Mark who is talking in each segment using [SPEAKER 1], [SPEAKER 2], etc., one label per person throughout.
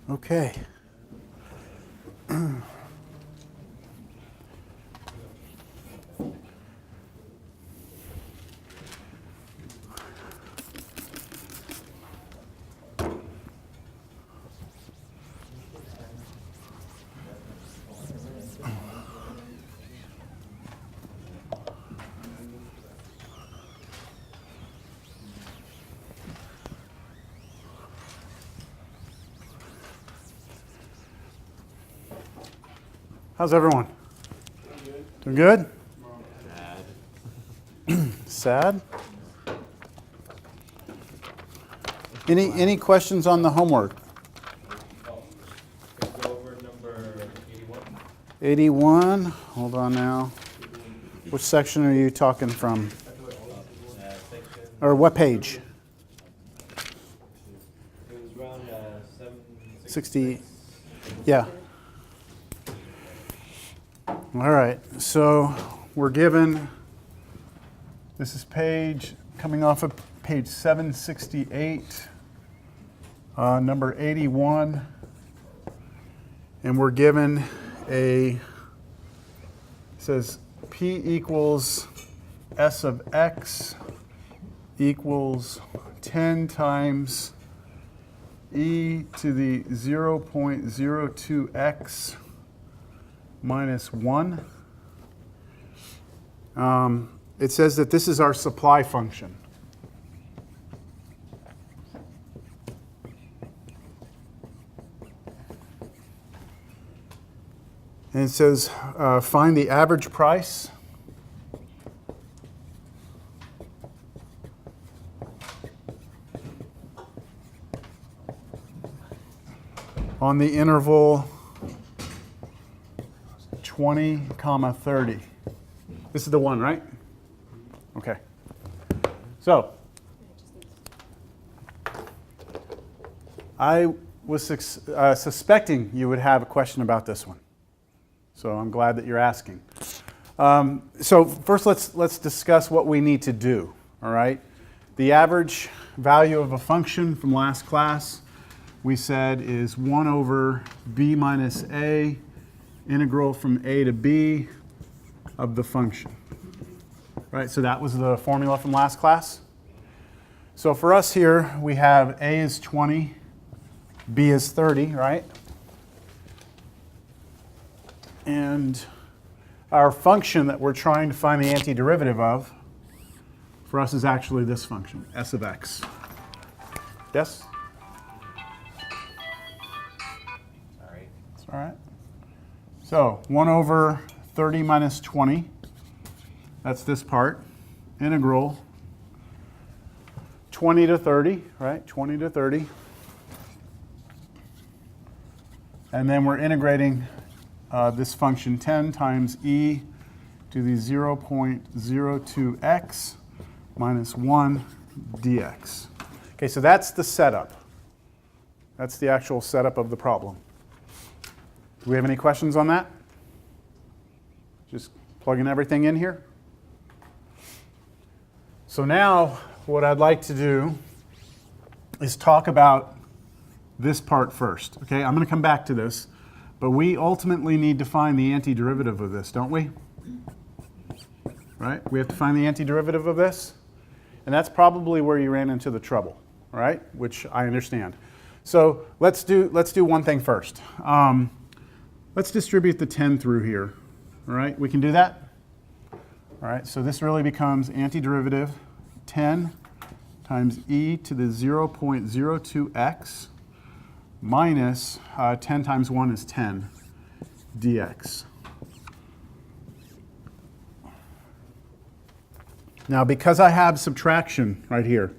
[SPEAKER 1] Okay. How's everyone? Doing good? Sad? Any questions on the homework?
[SPEAKER 2] Go over number 81.
[SPEAKER 1] 81. Hold on now. Which section are you talking from? Or what page?
[SPEAKER 2] It was around
[SPEAKER 1] 60. Yeah. All right. So we're given, this is coming off of page 768, number 81. And we're given it says P equals S of X equals 10 times e to the 0.02x minus 1. It says that this is our supply function. And it says find the average price on the interval 20, 30. This is the one, right? Okay. So, I was suspecting you would have a question about this one. So I'm glad that you're asking. So first let's discuss what we need to do, all right? The average value of a function from last class, we said, is 1 over b minus a, integral from a to b of the function. Right, so that was the formula from last class. So for us here, we have a is 20, b is 30, right? And our function that we're trying to find the antiderivative of for us is actually this function, s of x. Yes?
[SPEAKER 2] Sorry.
[SPEAKER 1] That's all right. So 1 over 30 minus 20, that's this part, integral 20 to 30, right? 20 to 30. And then we're integrating this function 10 times e to the 0.02x minus 1 dx. Okay, so that's the setup. That's the actual setup of the problem. Do we have any questions on that? Just plugging everything in here. So now what I'd like to do is talk about this part first. Okay, I'm going to come back to this, but we ultimately need to find the antiderivative of this, don't we? Right? We have to find the antiderivative of this, and that's probably where you ran into the trouble, right? Which I understand. So let's do one thing first. Let's distribute the 10 through here. All right, we can do that? All right, so this really becomes antiderivative 10 times e to the 0.02x minus 10 times 1 is 10 dx. Now, because I have subtraction right here,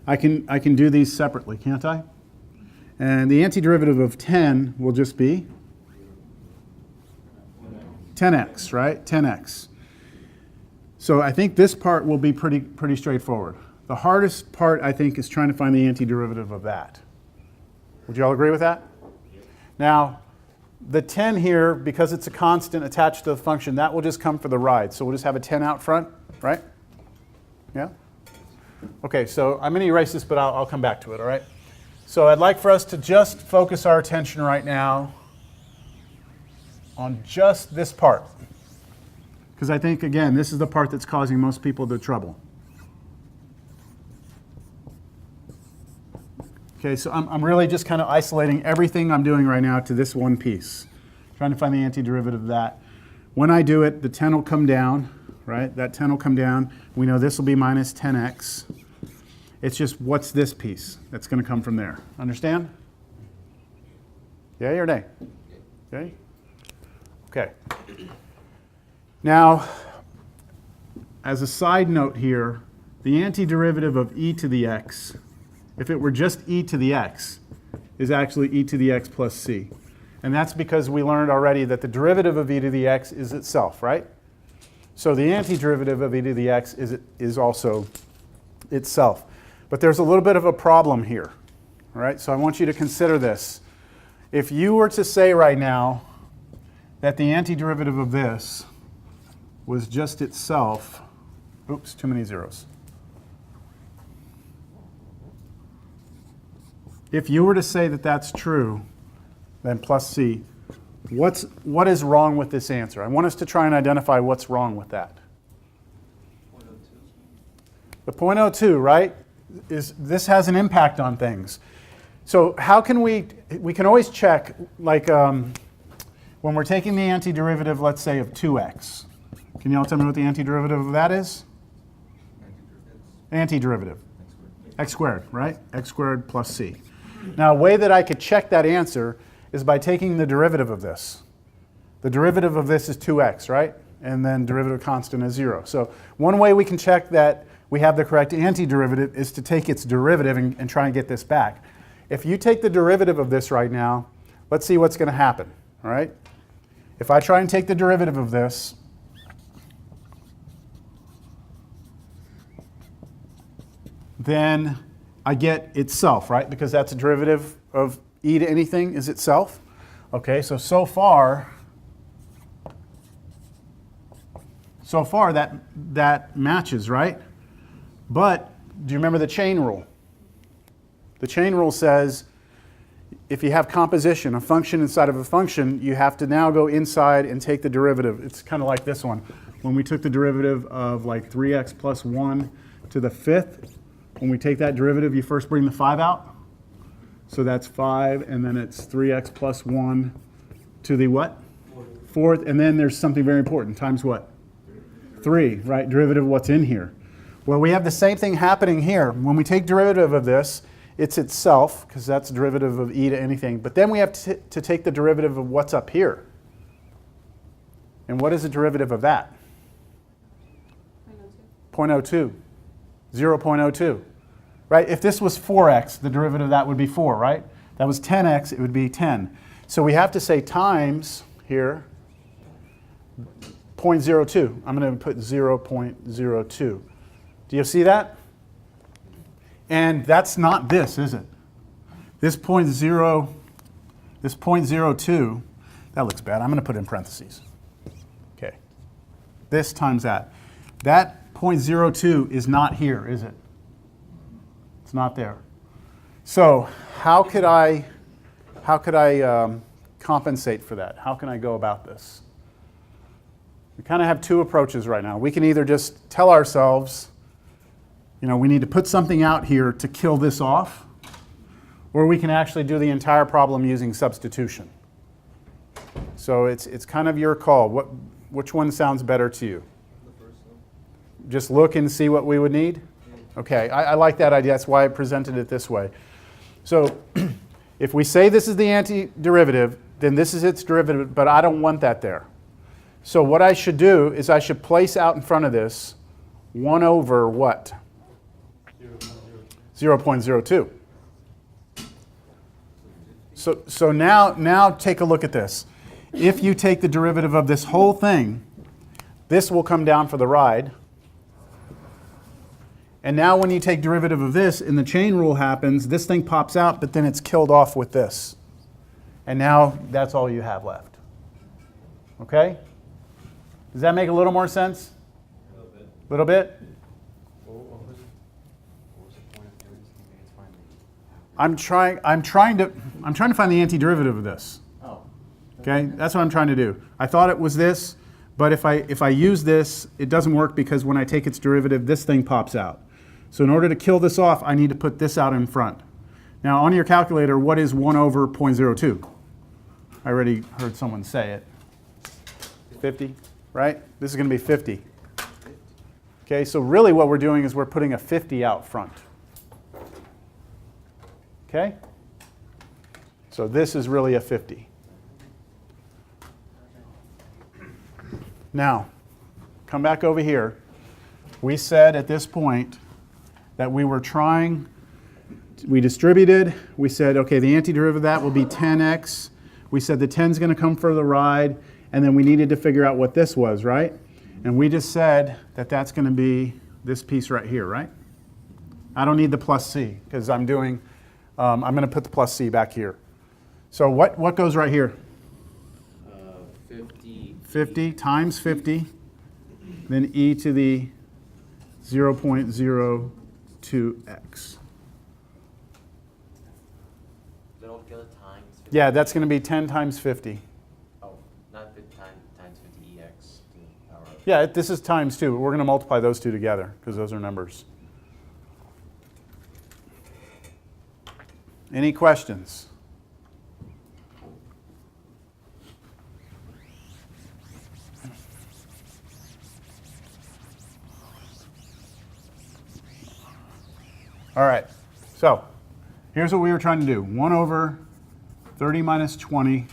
[SPEAKER 1] I can do these separately, can't I? And the antiderivative of 10 will just be 10x, right? 10x. So I think this part will be pretty straightforward. The hardest part, I think, is trying to find the antiderivative of that. Would you all agree with that? Now, the 10 here, because it's a constant attached to the function, that will just come for the ride. So we'll just have a 10 out front, right? Yeah? Okay, so I'm going to erase this, but I'll come back to it, all right? So I'd like for us to just focus our attention right now on just this part. Because I think, again, this is the part that's causing most people the trouble. Okay, so I'm really just kind of isolating everything I'm doing right now to this one piece. Trying to find the antiderivative of that. When I do it, the 10 will come down, right? That 10 will come down. We know this will be minus 10x. It's just what's this piece that's going to come from there. Understand? Yay or nay? Okay. Okay. Now, as a side note here, the antiderivative of e to the x, if it were just e to the x, is actually e to the x plus c. And that's because we learned already that the derivative of e to the x is itself, right? So the antiderivative of e to the x is also itself. But there's a little bit of a problem here, all right? So I want you to consider this. If you were to say right now that the antiderivative of this was just itself, oops, too many zeros. If you were to say that that's true, then plus c, what is wrong with this answer? I want us to try and identify what's wrong with that.
[SPEAKER 2] 0.02.
[SPEAKER 1] The 0.02, right? This has an impact on things. So how can we can always check, like when we're taking the antiderivative, let's say, of 2x. Can you all tell me what the antiderivative of that is? Antiderivative. X squared, right? X squared plus c. Now, a way that I could check that answer is by taking the derivative of this. The derivative of this is 2x, right? And then derivative constant is 0. So one way we can check that we have the correct antiderivative is to take its derivative and try and get this back. If you take the derivative of this right now, let's see what's going to happen, all right? If I try and take the derivative of this, then I get itself, right? Because that's a derivative of e to anything is itself. Okay, so far that matches, right? But do you remember the chain rule? The chain rule says if you have composition, a function inside of a function, you have to now go inside and take the derivative. It's kind of like this one. When we took the derivative of like 3x plus 1 to the 5th, when we take that derivative, you first bring the 5 out. So that's 5, and then it's 3x plus 1 to the what? 4th, and then there's something very important, times what? 3, right? Derivative of what's in here. Well, we have the same thing happening here. When we take derivative of this, it's itself, because that's derivative of e to anything. But then we have to take the derivative of what's up here. And what is the derivative of that? 0.02. 0.02. Right? If this was 4x, the derivative of that would be 4, right? That was 10x, it would be 10. So we have to say times here 0.02. I'm going to put 0.02. Do you see that? And that's not this, is it? This 0.02, that looks bad. I'm going to put it in parentheses. Okay. This times that. That 0.02 is not here, is it? It's not there. So how could I compensate for that? How can I go about this? We kind of have two approaches right now. We can either just tell ourselves, we need to put something out here to kill this off, or we can actually do the entire problem using substitution. So it's kind of your call. Which one sounds better to you?
[SPEAKER 2] The first one.
[SPEAKER 1] Just look and see what we would need? Okay, I like that idea. That's why I presented it this way. So if we say this is the antiderivative, then this is its derivative, but I don't want that there. So what I should do is I should place out in front of this 1 over what? 0.02. So now take a look at this. If you take the derivative of this whole thing, this will come down for the ride. And now when you take derivative of this and the chain rule happens, this thing pops out, but then it's killed off with this. And now that's all you have left. Okay? Does that make a little more sense?
[SPEAKER 2] A little bit.
[SPEAKER 1] A little bit?
[SPEAKER 2] What was the point of doing something? It's fine.
[SPEAKER 1] I'm trying to find the antiderivative of this.
[SPEAKER 2] Oh.
[SPEAKER 1] Okay, that's what I'm trying to do. I thought it was this, but if I use this, it doesn't work because when I take its derivative, this thing pops out. So in order to kill this off, I need to put this out in front. Now on your calculator, what is 1 over 0.02? I already heard someone say it. 50, right? This is going to be 50. Okay, so really what we're doing is we're putting a 50 out front. Okay? So this is really a 50. Now, come back over here. We said at this point that we distributed. We said, okay, the antiderivative of that will be 10x. We said the 10 is going to come for the ride, and then we needed to figure out what this was, right? And we just said that that's going to be this piece right here, right? I don't need the plus c because I'm going to put the plus c back here. So what goes right here?
[SPEAKER 2] 50.
[SPEAKER 1] 50 times 50, then e to the 0.02x.
[SPEAKER 2] Together times 50.
[SPEAKER 1] Yeah, that's going to be 10 times 50.
[SPEAKER 2] Oh, not 50 times 50 ex to the power of.
[SPEAKER 1] Yeah, this is times 2. We're going to multiply those two together because those are numbers. Any questions? All right, so here's what we were trying to do. 1 over 30 minus 20,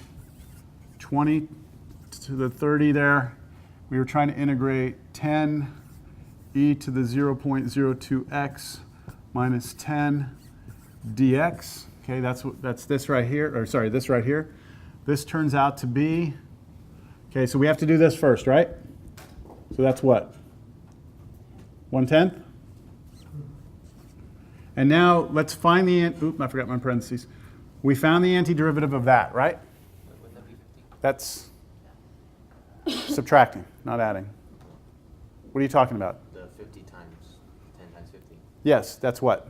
[SPEAKER 1] 20 to the 30 there. We were trying to integrate 10 e to the 0.02x minus 10 dx. Okay, that's this right here, or sorry, this right here. This turns out to be, okay, so we have to do this first, right? So that's what? 1/10? And now let's find the, oops, I forgot my parentheses. We found the antiderivative of that, right?
[SPEAKER 2] Wouldn't that be 50?
[SPEAKER 1] That's subtracting, not adding. What are you talking about?
[SPEAKER 2] The 50 times 10 times 50.
[SPEAKER 1] Yes, that's what?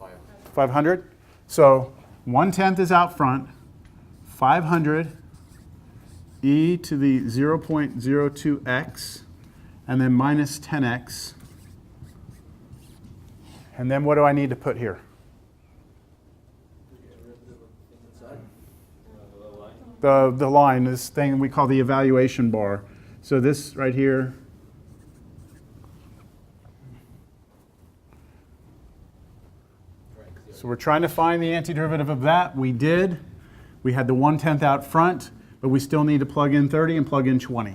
[SPEAKER 2] 5.
[SPEAKER 1] 500? So 1/10 is out front. 500 e to the 0.02x, and then minus 10x. And then what do I need to put here? The line, this thing we call the evaluation bar. So this right here. So we're trying to find the antiderivative of that. We did. We had the 1/10 out front, but we still need to plug in 30 and plug in 20.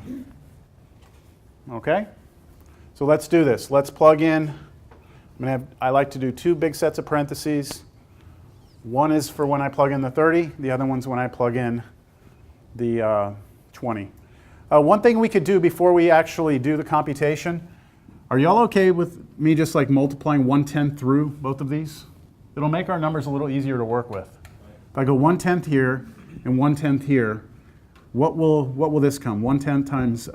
[SPEAKER 1] Okay? So let's do this. Let's plug in. I like to do 2 big sets of parentheses. One is for when I plug in the 30. The other one's when I plug in the 20. One thing we could do before we actually do the computation, are y'all okay with me just like multiplying 1/10 through both of these? It'll make our numbers a little easier to work with. If I go 1/10 here and 1/10 here, what will this come? 1/10 times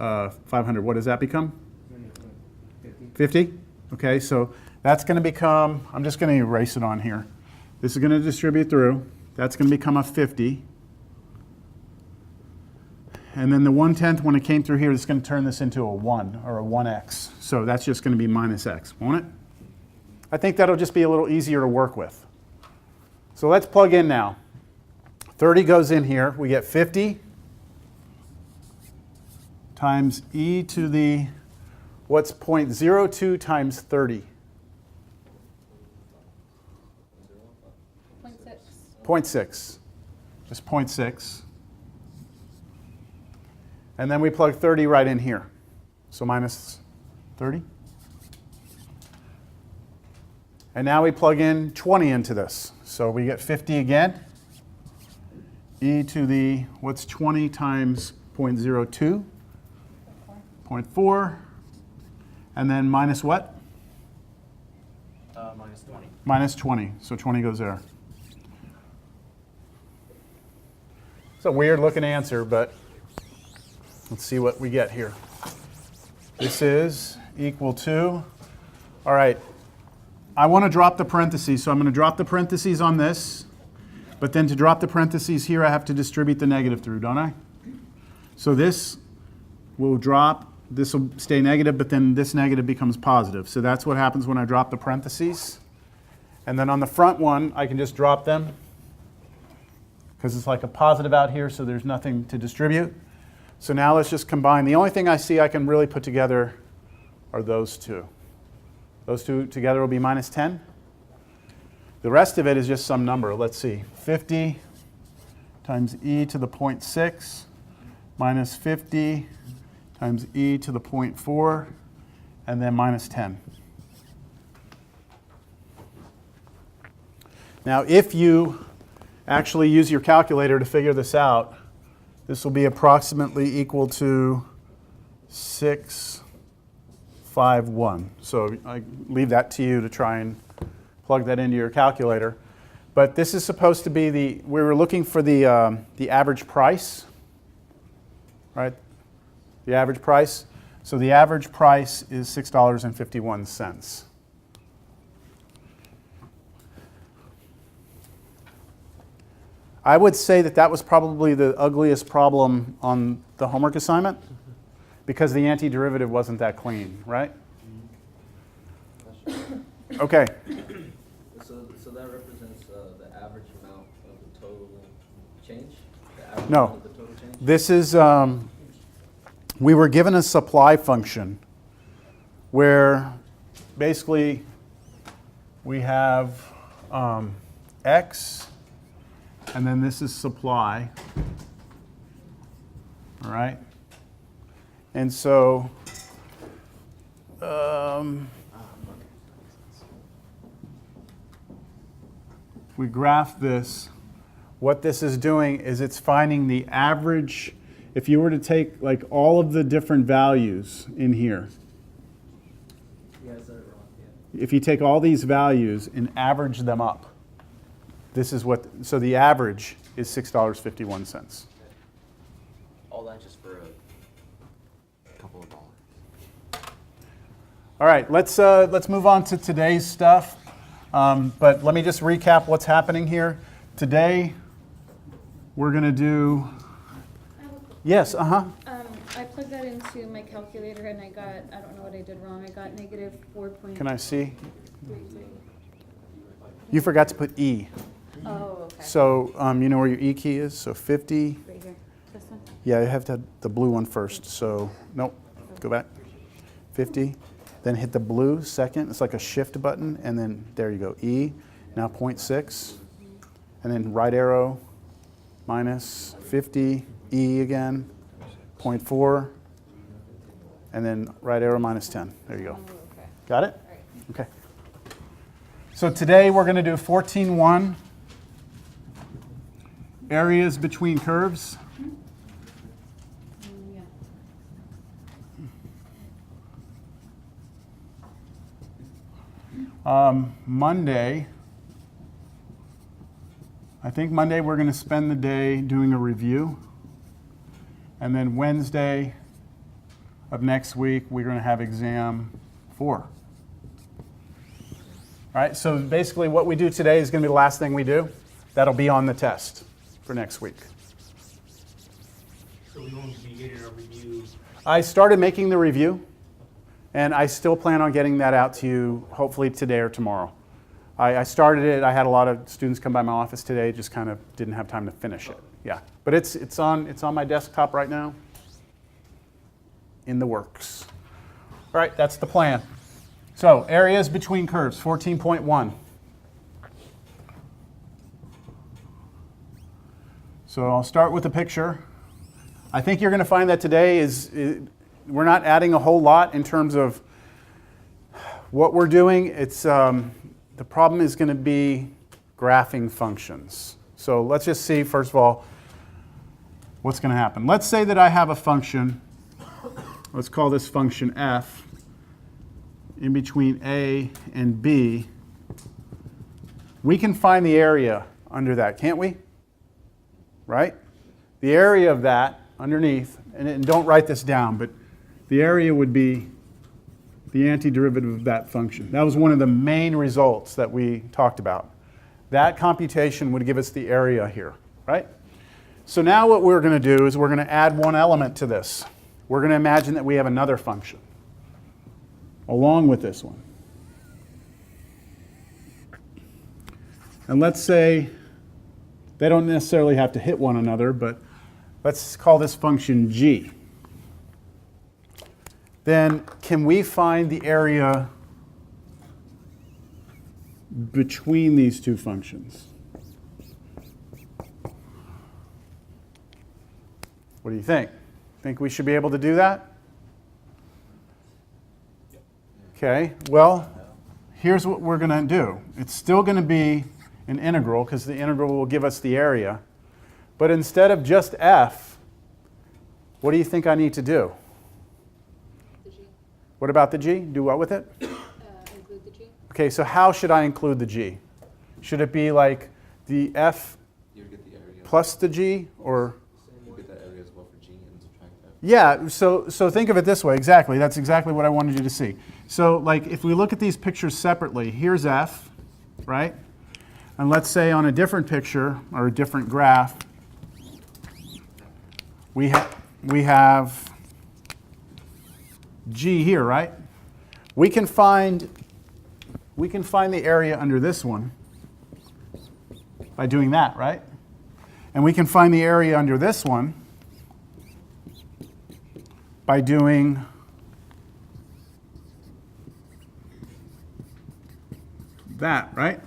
[SPEAKER 1] 500, what does that become? 50? Okay, so that's going to become, I'm just going to erase it on here. This is going to distribute through. That's going to become a 50. And then the 1/10, when it came through here, it's going to turn this into a 1 or a 1x. So that's just going to be minus x, won't it? I think that'll just be a little easier to work with. So let's plug in now. 30 goes in here. We get 50 times e to the, what's 0.02 times 30? 0.6. Just 0.6. And then we plug 30 right in here. So minus 30. And now we plug in 20 into this. So we get 50 again. E to the, what's 20 times 0.02? 0.4. And then minus what?
[SPEAKER 2] Minus 20.
[SPEAKER 1] Minus 20. So 20 goes there. It's a weird looking answer, but let's see what we get here. This is equal to, all right, I want to drop the parentheses, so I'm going to drop the parentheses on this, but then to drop the parentheses here, I have to distribute the negative through, don't I? So this will drop, this will stay negative, but then this negative becomes positive. So that's what happens when I drop the parentheses. And then on the front one, I can just drop them because it's like a positive out here, so there's nothing to distribute. So now let's just combine. The only thing I see I can really put together are those two. Those two together will be minus 10. The rest of it is just some number. Let's see. 50 times e to the 0.6 minus 50 times e to the 0.4, and then minus 10. Now, if you actually use your calculator to figure this out, this will be approximately equal to 651. So I leave that to you to try and plug that into your calculator. But this is supposed to be we were looking for the average price, right? The average price. So the average price is $6.51. I would say that that was probably the ugliest problem on the homework assignment because the antiderivative wasn't that clean, right? Okay.
[SPEAKER 3] So that represents the average amount of the total change? The average
[SPEAKER 1] No.
[SPEAKER 3] amount of the total change?
[SPEAKER 1] This is, we were given a supply function where basically we have x, and then this is supply, all right? And so, if we graph this, what this is doing is it's finding the average. If you were to take like all of the different values in here,
[SPEAKER 3] You guys said it wrong, yeah.
[SPEAKER 1] if you take all these values and average them up, this is what, so the average is $6.51.
[SPEAKER 2] All that just for a couple of dollars.
[SPEAKER 1] All right, let's move on to today's stuff. But let me just recap what's happening here. Today, we're going to do,
[SPEAKER 4] I have a quick
[SPEAKER 1] yes,
[SPEAKER 4] question. I plugged that into my calculator and I don't know what I did wrong. I got negative 4.33.
[SPEAKER 1] Can I see? You forgot to put E.
[SPEAKER 4] Oh, okay.
[SPEAKER 1] So you know where your E key is? So 50.
[SPEAKER 4] Right here. This one?
[SPEAKER 1] Yeah, you have to have the blue one first. So, nope, go back. 50. Then hit the blue second. It's like a shift button. And then there you go, E. Now 0.6. And then right arrow, minus 50, E again, 0.4. And then right arrow, minus 10. There you go.
[SPEAKER 4] Oh, okay.
[SPEAKER 1] Got it?
[SPEAKER 4] All right.
[SPEAKER 1] Okay. So today we're going to do 14.1, areas between curves.
[SPEAKER 4] Yeah.
[SPEAKER 1] Monday, I think Monday we're going to spend the day doing a review. And then Wednesday of next week, we're going to have exam 4. All right, so basically what we do today is going to be the last thing we do. That'll be on the test for next week.
[SPEAKER 5] So we won't be getting a review.
[SPEAKER 1] I started making the review, and I still plan on getting that out to you hopefully today or tomorrow. I started it. I had a lot of students come by my office today, just kind of didn't have time to finish it. Yeah, but it's on my desktop right now, in the works. All right, that's the plan. So areas between curves, 14.1. So I'll start with a picture. I think you're going to find that today we're not adding a whole lot in terms of what we're doing. It's the problem is going to be graphing functions. So let's just see, first of all, what's going to happen. Let's say that I have a function. Let's call this function f in between a and b. We can find the area under that, can't we? Right? The area of that underneath, and don't write this down, but the area would be the antiderivative of that function. That was one of the main results that we talked about. That computation would give us the area here, right? So now what we're going to do is we're going to add one element to this. We're going to imagine that we have another function along with this one. And let's say they don't necessarily have to hit one another, but let's call this function g. Then can we find the area between these two functions? What do you think? Think we should be able to do that? Okay, well, here's what we're going to do. It's still going to be an integral because the integral will give us the area. But instead of just f, what do you think I need to do?
[SPEAKER 4] The G.
[SPEAKER 1] What about the g? Do what with it?
[SPEAKER 4] Include the G.
[SPEAKER 1] Okay, so how should I include the g? Should it be like the f
[SPEAKER 2] You would get the area.
[SPEAKER 1] plus the g, or?
[SPEAKER 2] You get that area as well for G and subtract F.
[SPEAKER 1] Yeah, so think of it this way, exactly. That's exactly what I wanted you to see. So like if we look at these pictures separately, here's f, right? And let's say on a different picture or a different graph, we have g here, right? We can find the area under this one by doing that, right? And we can find the area under this one by doing that, right?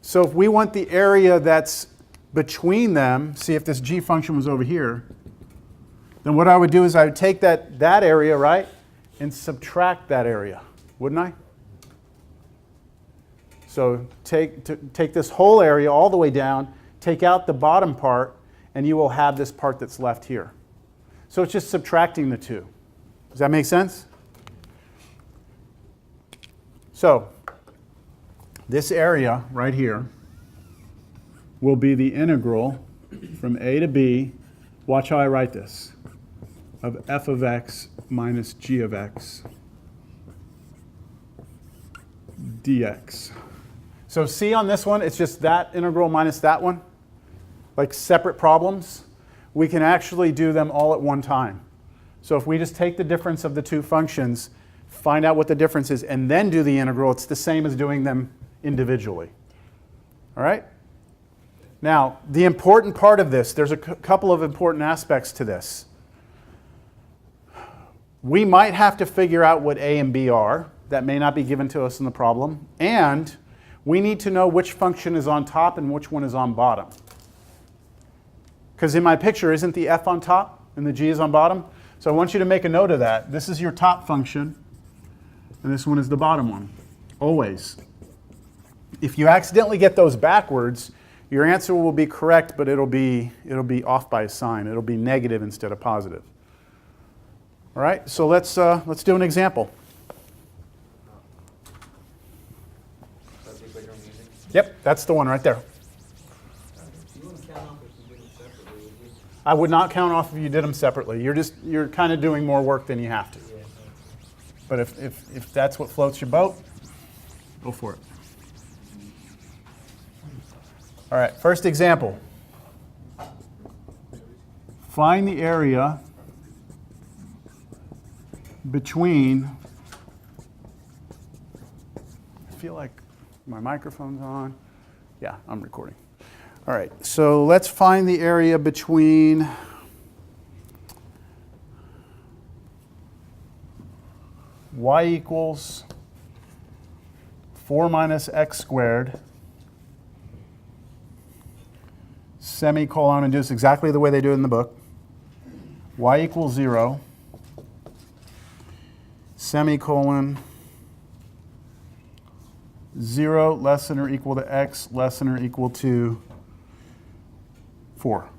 [SPEAKER 1] So if we want the area that's between them, see if this g function was over here, then what I would do is I would take that area, right, and subtract that area, wouldn't I? So take this whole area all the way down, take out the bottom part, and you will have this part that's left here. So it's just subtracting the two. Does that make sense? So this area right here will be the integral from a to b, watch how I write this, of f of x minus g of x dx. So see on this one, it's just that integral minus that one, like separate problems. We can actually do them all at one time. So if we just take the difference of the two functions, find out what the difference is, and then do the integral, it's the same as doing them individually. All right? Now, the important part of this, there's a couple of important aspects to this. We might have to figure out what a and b are. That may not be given to us in the problem. And we need to know which function is on top and which one is on bottom. Because in my picture, isn't the f on top and the g is on bottom? So I want you to make a note of that. This is your top function, and this one is the bottom one, always. If you accidentally get those backwards, your answer will be correct, but it'll be off by a sign. It'll be negative instead of positive. All right, so let's do an example.
[SPEAKER 2] That's the equation I'm using.
[SPEAKER 1] Yep, that's the one right there.
[SPEAKER 3] You wouldn't count off if you did it separately, would you?
[SPEAKER 1] I would not count off if you did them separately. You're kind of doing more work than you have to.
[SPEAKER 3] Yeah.
[SPEAKER 1] But if that's what floats your boat, go for it. All right, first example. Find the area between, I feel like my microphone's on. Yeah, I'm recording. All right, so let's find the area between y equals 4 minus x squared, semicolon, and do this exactly the way they do it in the book. Y equals 0, semicolon, 0 less than or equal to x less than or equal to 4.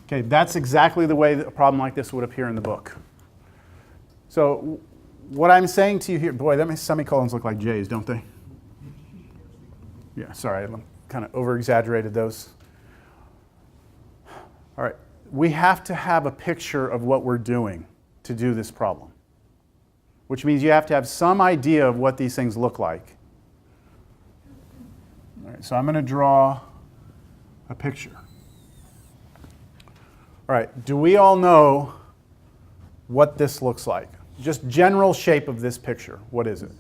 [SPEAKER 1] Okay, that's exactly the way that a problem like this would appear in the book. So what I'm saying to you here, boy, that makes semicolons look like J's, don't they? Yeah, sorry, I kind of over-exaggerated those. All right, we have to have a picture of what we're doing to do this problem. which means you have to have some idea of what these things look like. All right, so I'm going to draw a picture. All right, do we all know what this looks like? Just general shape of this picture. What is it?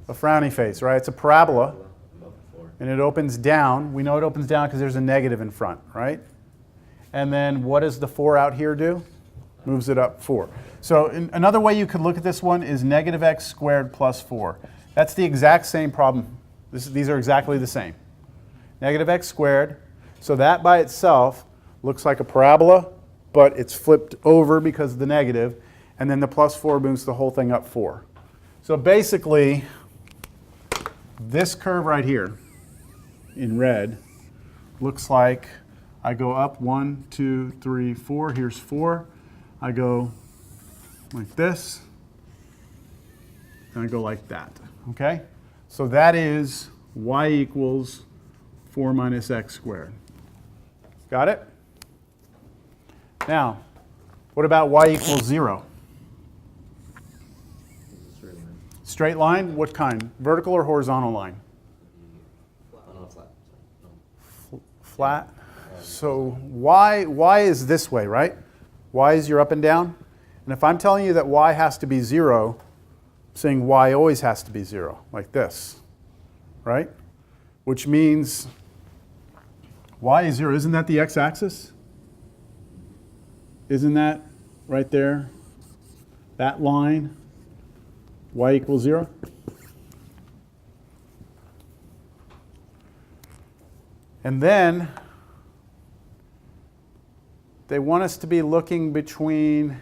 [SPEAKER 1] A frowny face, right? It's a parabola, and it opens down. We know it opens down because there's a negative in front, right? And then what does the 4 out here do? Moves it up 4. So another way you could look at this one is negative x squared plus 4. That's the exact same problem. These are exactly the same. Negative x squared. So that by itself looks like a parabola, but it's flipped over because of the negative. And then the plus 4 moves the whole thing up 4. So basically, this curve right here in red looks like I go up 1, 2, 3, 4. Here's 4. I go like this, and I go like that. Okay? So that is y equals 4 minus x squared. Got it? Now, what about y equals 0? Straight line? What kind? Vertical or horizontal line? Flat. So y is this way, right? Y is your up and down. And if I'm telling you that y has to be 0, I'm saying y always has to be 0, like this, right? Which means y is 0. Isn't that the x-axis? Isn't that right there? That line, y equals 0? And then they want us to be looking between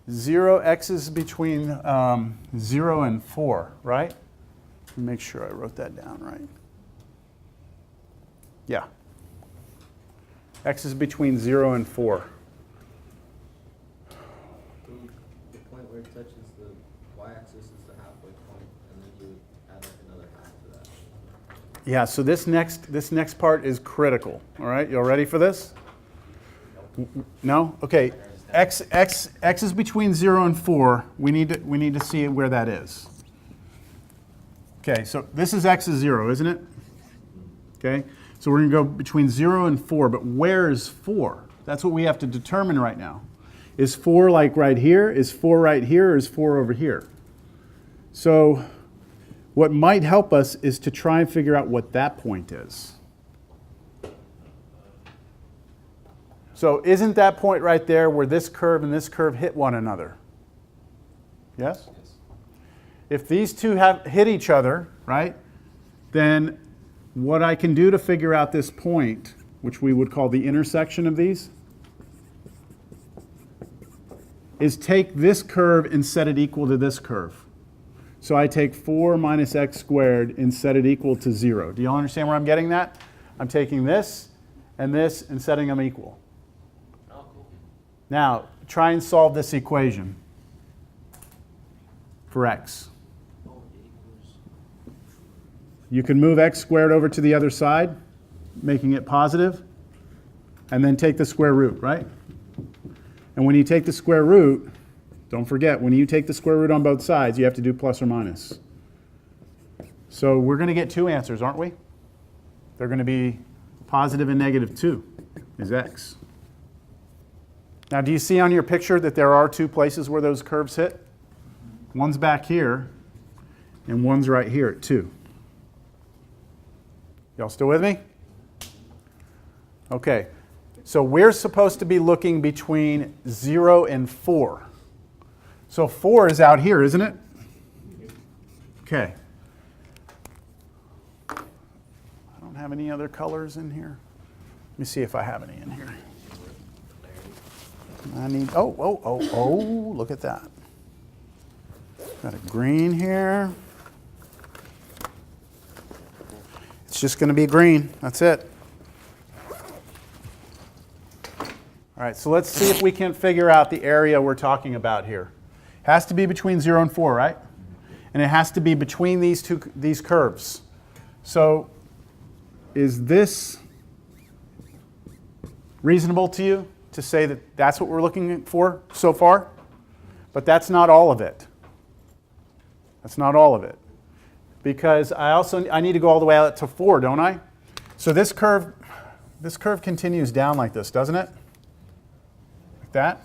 [SPEAKER 1] 0, x is between 0 and 4, right? Let me make sure I wrote that down right. Yeah. X is between 0 and 4.
[SPEAKER 3] The point where it touches the y-axis is the halfway point, and then you would add like another half to that.
[SPEAKER 1] Yeah, so this next part is critical. All right, you all ready for this? No? Okay. X is between 0 and 4. We need to see where that is. Okay, so this is x is 0, isn't it? Okay, so we're going to go between 0 and 4, but where is 4? That's what we have to determine right now. Is 4 like right here? Is 4 right here? Or is 4 over here? So what might help us is to try and figure out what that point is. So isn't that point right there where this curve and this curve hit one another? Yes? If these two hit each other, right, then what I can do to figure out this point, which we would call the intersection of these, is take this curve and set it equal to this curve. So I take 4 minus x squared and set it equal to 0. Do you all understand where I'm getting that? I'm taking this and setting them equal. Now, try and solve this equation for x. You can move x squared over to the other side, making it positive, and then take the square root, right? And when you take the square root, don't forget, when you take the square root on both sides, you have to do plus or minus. So we're going to get two answers, aren't we? They're going to be positive and negative 2 is x. Now, do you see on your picture that there are two places where those curves hit? One's back here, and one's right here at 2. Y'all still with me? Okay, so we're supposed to be looking between 0 and 4. So 4 is out here, isn't it? Okay. I don't have any other colors in here. Let me see if I have any in here. I need, oh, look at that. Got a green here. It's just going to be green. That's it. All right, so let's see if we can figure out the area we're talking about here. It has to be between 0 and 4, right? And it has to be between these curves. So is this reasonable to you to say that that's what we're looking for so far? But that's not all of it. That's not all of it. Because I need to go all the way out to 4, don't I? So this curve continues down like this, doesn't it? Like that.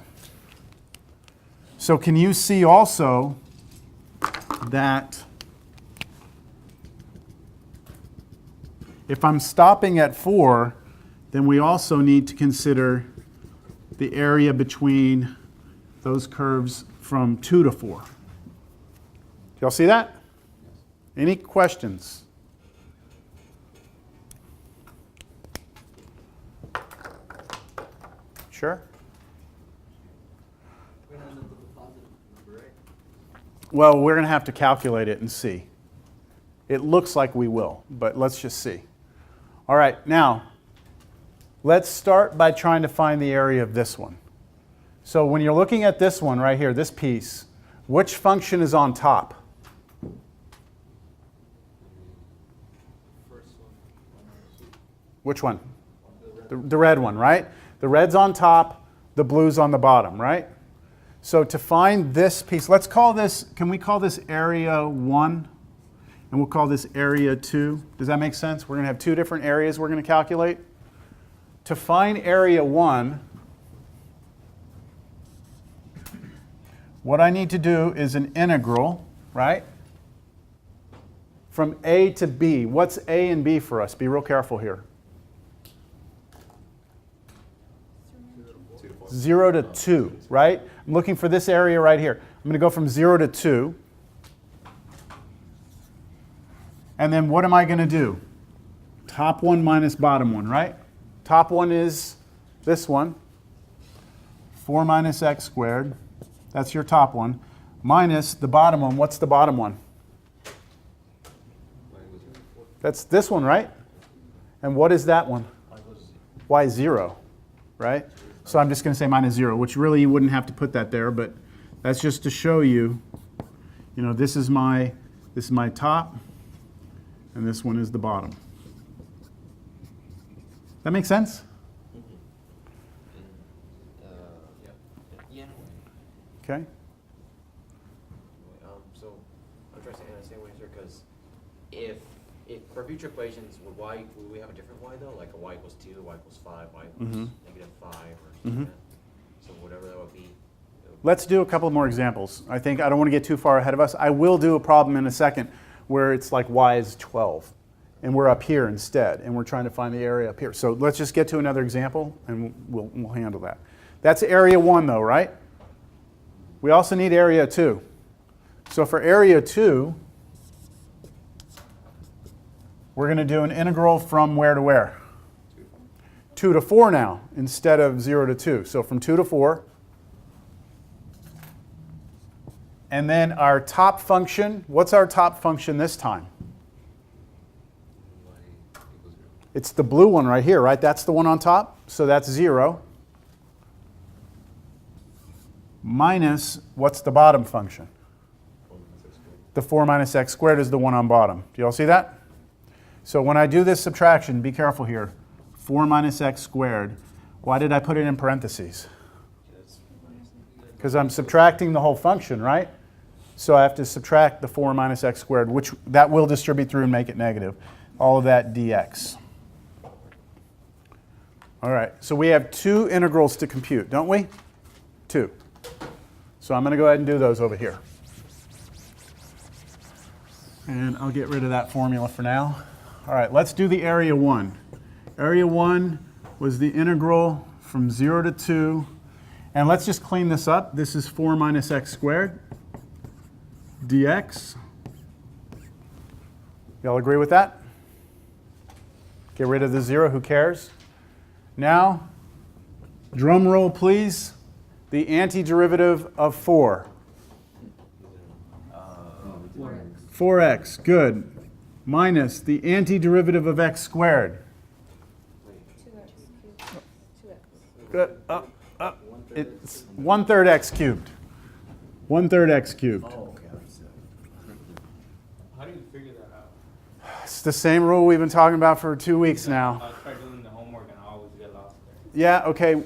[SPEAKER 1] So can you see also that if I'm stopping at 4, then we also need to consider the area between those curves from 2 to 4. Do y'all see that? Any questions? Sure?
[SPEAKER 3] We're gonna end up with a positive number, right?
[SPEAKER 1] Well, we're going to have to calculate it and see. It looks like we will, but let's just see. All right, now, let's start by trying to find the area of this one. So when you're looking at this one right here, this piece, which function is on top?
[SPEAKER 3] First one.
[SPEAKER 1] Which one? The red one, right? The red's on top, the blue's on the bottom, right? So to find this piece, let's call this, can we call this area 1? And we'll call this area 2. Does that make sense? We're going to have 2 different areas we're going to calculate. To find area 1, what I need to do is an integral, right? From A to B. What's A and B for us? Be real careful here. 0 to 2, right? I'm looking for this area right here. I'm going to go from 0 to 2. And then what am I going to do? Top one minus bottom one, right? Top one is this one. 4 minus x squared. That's your top one. Minus the bottom one. What's the bottom one? That's this one, right? And what is that one? Y 0, right? So I'm just going to say minus 0, which really you wouldn't have to put that there, but that's just to show you, this is my top, and this one is the bottom. That make sense?
[SPEAKER 2] Yeah.
[SPEAKER 1] Okay.
[SPEAKER 2] So I'm trying to understand what you're because if for future equations, would we have a different y though? Like a y equals 2, y equals 5, y equals negative 5, or something like that? So whatever that would be.
[SPEAKER 1] Let's do a couple more examples. I don't want to get too far ahead of us. I will do a problem in a second where it's like y is 12, and we're up here instead, and we're trying to find the area up here. So let's just get to another example, and we'll handle that. That's area 1 though, right? We also need area 2. So for area 2, we're going to do an integral from where to where? 2 to 4 now, instead of 0 to 2. So from 2 to 4. And then our top function, what's our top function this time? It's the blue one right here, right? That's the one on top. So that's 0. Minus, what's the bottom function? The 4 minus x squared is the one on bottom. Do you all see that? So when I do this subtraction, be careful here. 4 minus x squared. Why did I put it in parentheses? Because I'm subtracting the whole function, right? So I have to subtract the 4 minus x squared, which that will distribute through and make it negative. All of that dx. All right, so we have 2 integrals to compute, don't we? 2. So I'm going to go ahead and do those over here. And I'll get rid of that formula for now. All right, let's do the area 1. Area 1 was the integral from 0 to 2. And let's just clean this up. This is 4 minus x squared dx. Y'all agree with that? Get rid of the 0, who cares? Now, drum roll please, the antiderivative of 4. 4x, good. Minus the antiderivative of x squared.
[SPEAKER 4] 2x cubed. 2x.
[SPEAKER 1] Good. It's 1/3 x cubed. 1/3 x cubed.
[SPEAKER 5] How do you figure that out?
[SPEAKER 1] It's the same rule we've been talking about for 2 weeks now.
[SPEAKER 5] I try doing the homework and I always get lost there.
[SPEAKER 1] Yeah, okay.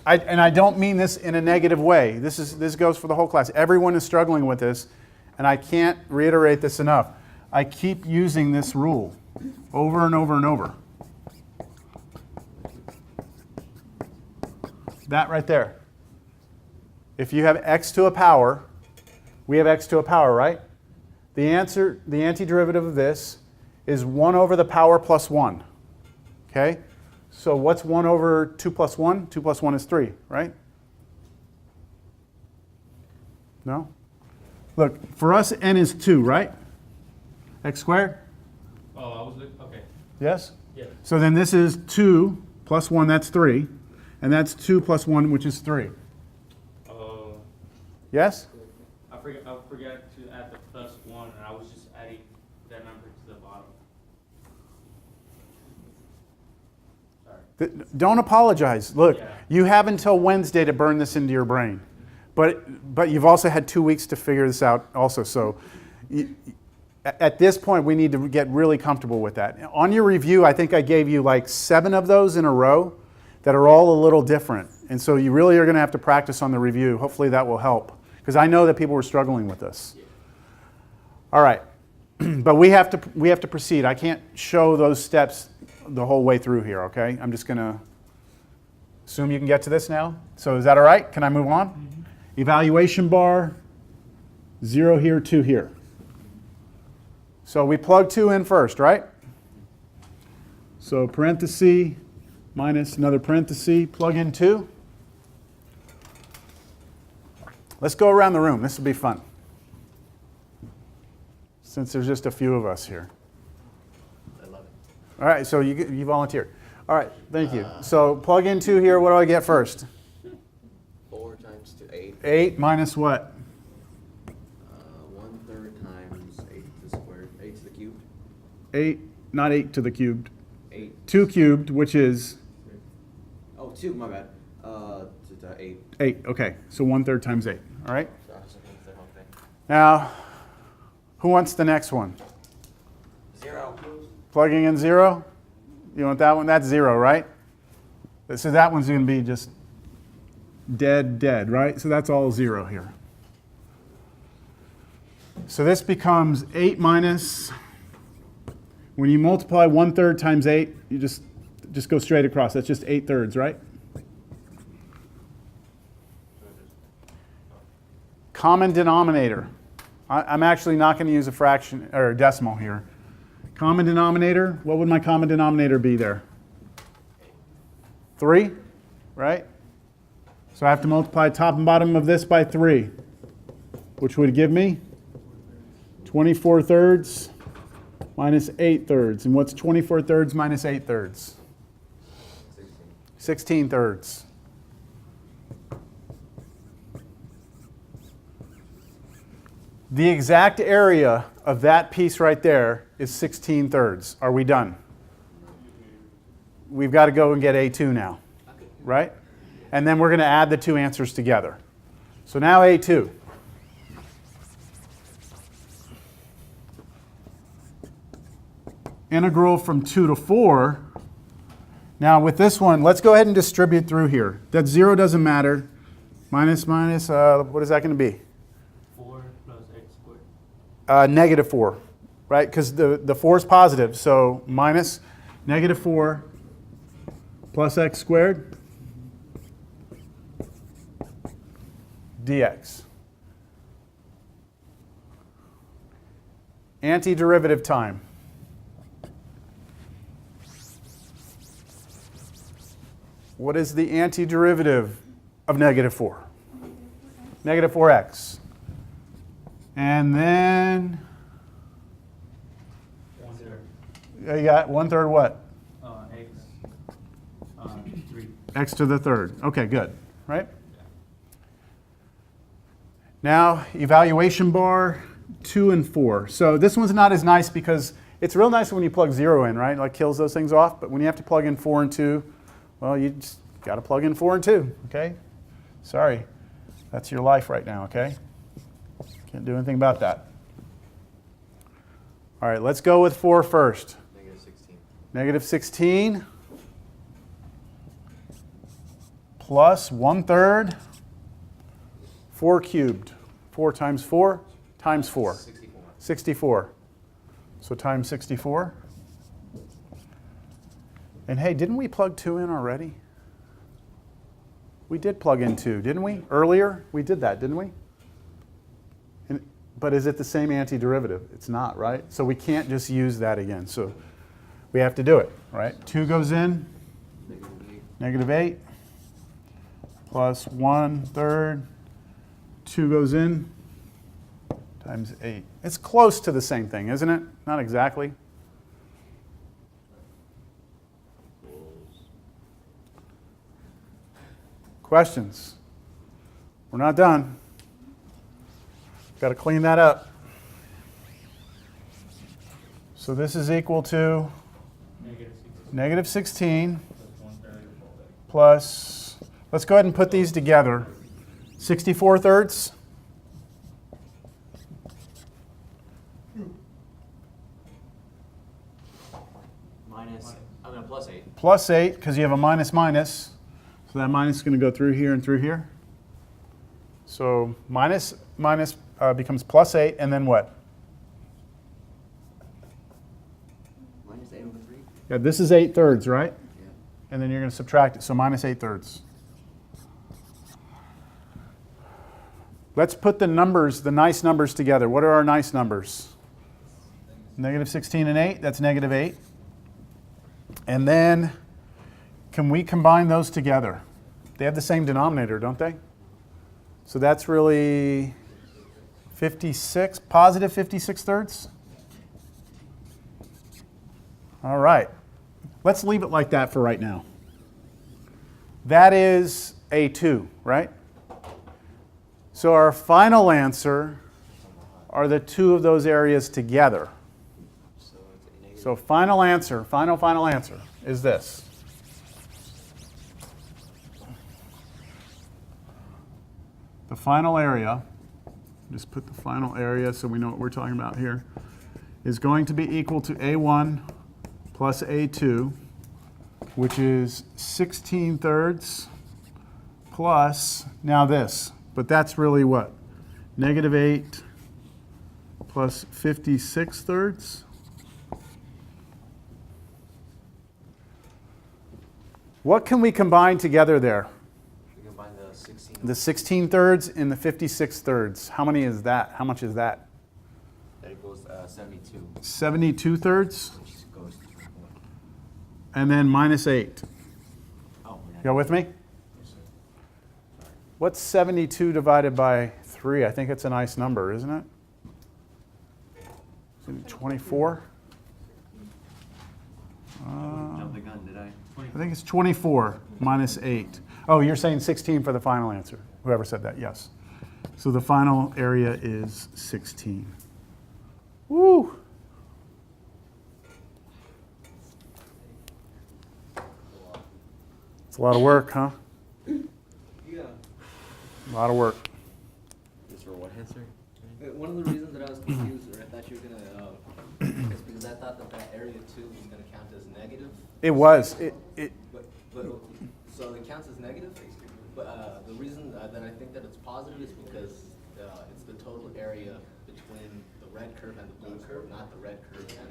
[SPEAKER 1] and I don't mean this in a negative way. This goes for the whole class. Everyone is struggling with this, and I can't reiterate this enough. I keep using this rule over and over and over. That right there. If you have x to a power, we have x to a power, right? The answer, the antiderivative of this is 1 over the power plus 1. Okay? So what's 1 over 2 plus 1? 2 plus 1 is 3, right? No? Look, for us, n is 2, right? X squared?
[SPEAKER 5] Oh, I was, okay.
[SPEAKER 1] Yes?
[SPEAKER 5] Yeah.
[SPEAKER 1] So then this is 2 plus 1, that's 3. And that's 2 plus 1, which is 3. Yes?
[SPEAKER 5] I forgot to add the plus 1, and I was just adding that number to the bottom. Sorry.
[SPEAKER 1] Don't apologize. Look,
[SPEAKER 5] Yeah.
[SPEAKER 1] you have until Wednesday to burn this into your brain. But you've also had 2 weeks to figure this out also. So at this point, we need to get really comfortable with that. On your review, I think I gave you like 7 of those in a row that are all a little different. And so you really are going to have to practice on the review. Hopefully that will help. Because I know that people were struggling with this. All right. But we have to proceed. I can't show those steps the whole way through here, okay? I'm just going to assume you can get to this now. So is that all right? Can I move on? Mm-hmm. Evaluation bar, 0 here, 2 here. So we plug 2 in first, right? So parenthesis minus another parenthesis, plug in 2. Let's go around the room. This will be fun. Since there's just a few of us here.
[SPEAKER 2] I love it.
[SPEAKER 1] All right, so you volunteered. All right, thank you. So plug in 2 here. What do I get first?
[SPEAKER 2] 4 times 2, 8.
[SPEAKER 1] 8 minus what?
[SPEAKER 2] 1/3 times 8 to the squared, 8 to the cubed.
[SPEAKER 1] 8, not 8 to the cubed.
[SPEAKER 2] 8.
[SPEAKER 1] 2 cubed, which is
[SPEAKER 2] Oh, 2, my bad. To 8.
[SPEAKER 1] 8. Okay, so 1/3 times 8. All right.
[SPEAKER 2] So I was looking at the whole thing.
[SPEAKER 1] Now, who wants the next one?
[SPEAKER 2] 0.
[SPEAKER 1] Plugging in 0? You want that one? That's 0, right? So that one's going to be just dead, right? So that's all 0 here. So this becomes 8 minus, when you multiply 1/3 times 8, you just go straight across. That's just 8/3, right? Common denominator. I'm actually not going to use a fraction or a decimal here. Common denominator, what would my common denominator be there? 3, right? So I have to multiply top and bottom of this by 3, which would give me 24/3 minus 8/3. And what's 24/3 minus 8/3? 16/3. The exact area of that piece right there is 16/3. Are we done? We've got to go and get A2 now, right? And then we're going to add the 2 answers together. So now A2. Integral from 2 to 4. Now with this one, let's go ahead and distribute through here. That 0 doesn't matter. Minus, what is that going to be?
[SPEAKER 5] 4 plus x squared.
[SPEAKER 1] Negative 4, right? Because the 4 is positive. So minus negative 4 plus x squared dx. Antiderivative time. What is the antiderivative of negative 4? Negative 4x. And then
[SPEAKER 5] 1/3.
[SPEAKER 1] you got 1/3 what?
[SPEAKER 5] X. 3.
[SPEAKER 1] X to the 3rd. Okay, good. Right? Now, evaluation bar 2 and 4. So this one's not as nice because it's real nice when you plug 0 in, right? Like kills those things off. But when you have to plug in 4 and 2, well, you just got to plug in 4 and 2, okay? Sorry. That's your life right now, okay? Can't do anything about that. All right, let's go with 4 first.
[SPEAKER 2] -16.
[SPEAKER 1] Negative 16 plus 1/3 4 cubed. 4 times 4 times 4.
[SPEAKER 2] 64.
[SPEAKER 1] 64. So times 64. And hey, didn't we plug 2 in already? We did plug in 2, didn't we? Earlier, we did that, didn't we? But is it the same antiderivative? It's not, right? So we can't just use that again. So we have to do it, right? 2 goes in, -8, plus 1/3, 2 goes in, times 8. It's close to the same thing, isn't it? Not exactly. Questions? We're not done. Got to clean that up. So this is equal to -16 plus, let's go ahead and put these together. 64/3.
[SPEAKER 2] Plus 8.
[SPEAKER 1] Plus 8, because you have a minus minus. So that minus is going to go through here and through here. So minus becomes plus 8, and then what?
[SPEAKER 3] Minus 8 over 3?
[SPEAKER 1] Yeah, this is 8/3, right?
[SPEAKER 3] Yeah.
[SPEAKER 1] And then you're going to subtract it, so minus 8/3. Let's put the numbers, the nice numbers together. What are our nice numbers? -16 and 8, that's -8. And then, can we combine those together? They have the same denominator, don't they? So that's really 56, positive 56/3. All right. Let's leave it like that for right now. That is A2, right? So our final answer are the two of those areas together. So final answer is this. The final area, just put the final area so we know what we're talking about here, is going to be equal to A1 plus A2, which is 16/3 plus, now this, but that's really what? -8 plus 56/3. What can we combine together there?
[SPEAKER 2] We combine the 16.
[SPEAKER 1] The 16/3 and the 56/3. How many is that? How much is that?
[SPEAKER 2] That equals 72.
[SPEAKER 1] 72/3.
[SPEAKER 2] Which goes to 1.
[SPEAKER 1] And then minus 8.
[SPEAKER 2] Oh, yeah.
[SPEAKER 1] You go with me?
[SPEAKER 2] Yes, sir. Sorry.
[SPEAKER 1] What's 72 divided by 3? I think it's a nice number, isn't it? Is it 24?
[SPEAKER 3] Jump the gun, did I?
[SPEAKER 1] I think it's 24 minus 8. Oh, you're saying 16 for the final answer. Whoever said that, yes. So the final area is 16. Woo! It's a lot of work, huh?
[SPEAKER 3] Yeah.
[SPEAKER 1] A lot of work.
[SPEAKER 2] Just for what answer?
[SPEAKER 3] One of the reasons that I was confused, or I thought you were gonna, is because I thought that area 2 was gonna count as negative.
[SPEAKER 1] It was.
[SPEAKER 3] But so it counts as negative. But the reason that I think that it's positive is because it's the total area between the red curve and the blue curve, not the red curve and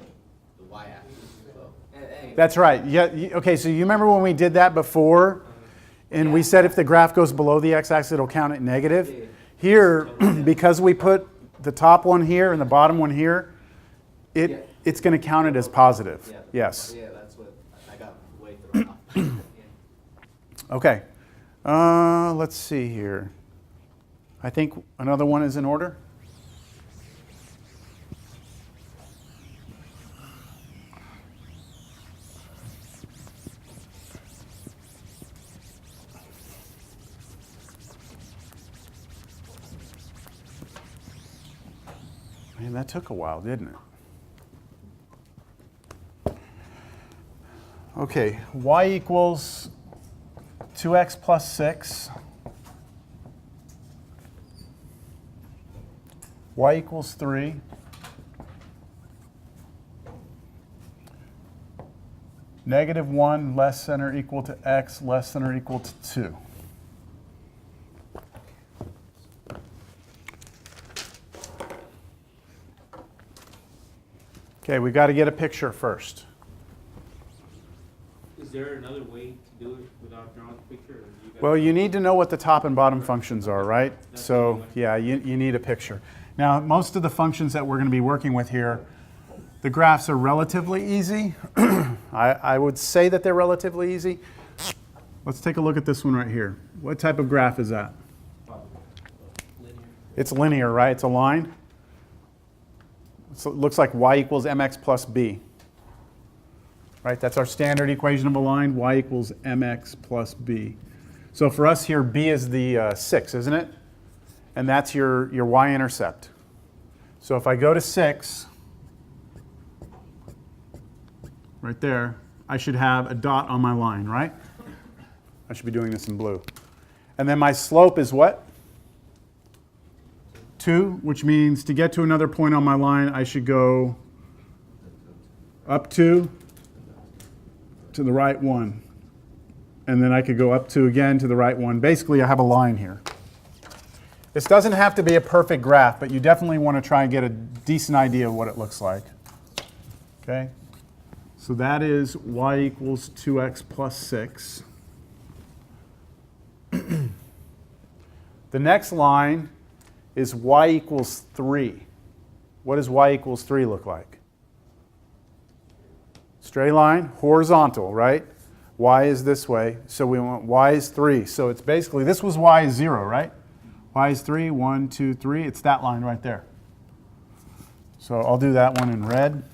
[SPEAKER 3] the y-axis. So, anyway.
[SPEAKER 1] That's right. Yeah. Okay. So you remember when we did that before, and we said if the graph goes below the x-axis, it'll count it negative.
[SPEAKER 3] Yeah.
[SPEAKER 1] Here, because we put the top one here and the bottom one here, it's going to count it as positive.
[SPEAKER 3] Yeah.
[SPEAKER 1] Yes.
[SPEAKER 3] Yeah, that's what I got way thrown off. Yeah.
[SPEAKER 1] Okay. Let's see here. I think another one is in order. Man, that took a while, didn't it? Okay, y equals 2x plus 6. Y equals 3. -1 less than or equal to x less than or equal to 2. Okay, we got to get a picture first.
[SPEAKER 5] Is there another way to do it without drawing the picture? Or you guys-
[SPEAKER 1] Well, you need to know what the top and bottom functions are, right? So, yeah, you need a picture. Now, most of the functions that we're going to be working with here, the graphs are relatively easy. I would say that they're relatively easy. Let's take a look at this one right here. What type of graph is that? It's linear, right? It's a line. So it looks like y equals mx plus b. Right? That's our standard equation of a line, y equals mx plus b. So for us here, b is the 6, isn't it? And that's your y-intercept. So if I go to 6, right there, I should have a dot on my line, right? I should be doing this in blue. And then my slope is what? 2, which means to get to another point on my line, I should go up 2 to the right 1. And then I could go up 2 again to the right 1. Basically, I have a line here. This doesn't have to be a perfect graph, but you definitely want to try and get a decent idea of what it looks like. Okay? So that is y equals 2x plus 6. The next line is y equals 3. What does y equals 3 look like? Straight line, horizontal, right? Y is this way, so we want y is 3. So it's basically, this was y is 0, right? Y is 3, 1, 2, 3. It's that line right there. So I'll do that one in red.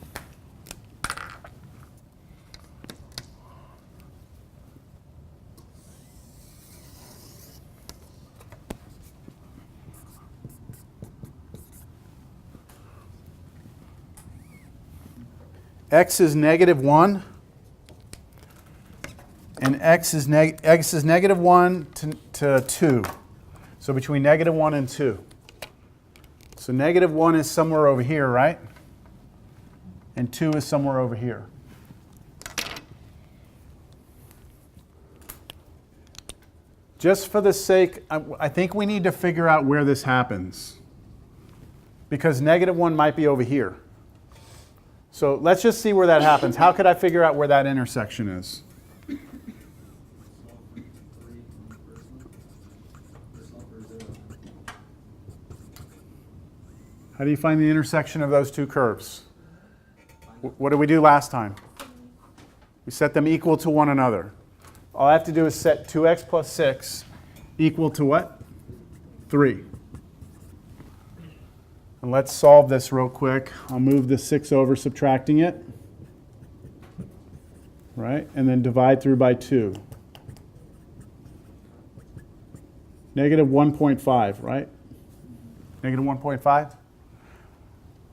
[SPEAKER 1] X is negative 1, and x is negative 1 to 2. So between negative 1 and 2. So negative 1 is somewhere over here, right? And 2 is somewhere over here. Just for the sake, I think we need to figure out where this happens. Because negative 1 might be over here. So let's just see where that happens. How could I figure out where that intersection is? How do you find the intersection of those two curves? What did we do last time? We set them equal to one another. All I have to do is set 2x plus 6 equal to what? 3. And let's solve this real quick. I'll move the 6 over, subtracting it. Right? And then divide through by 2. Negative 1.5, right? Negative 1.5?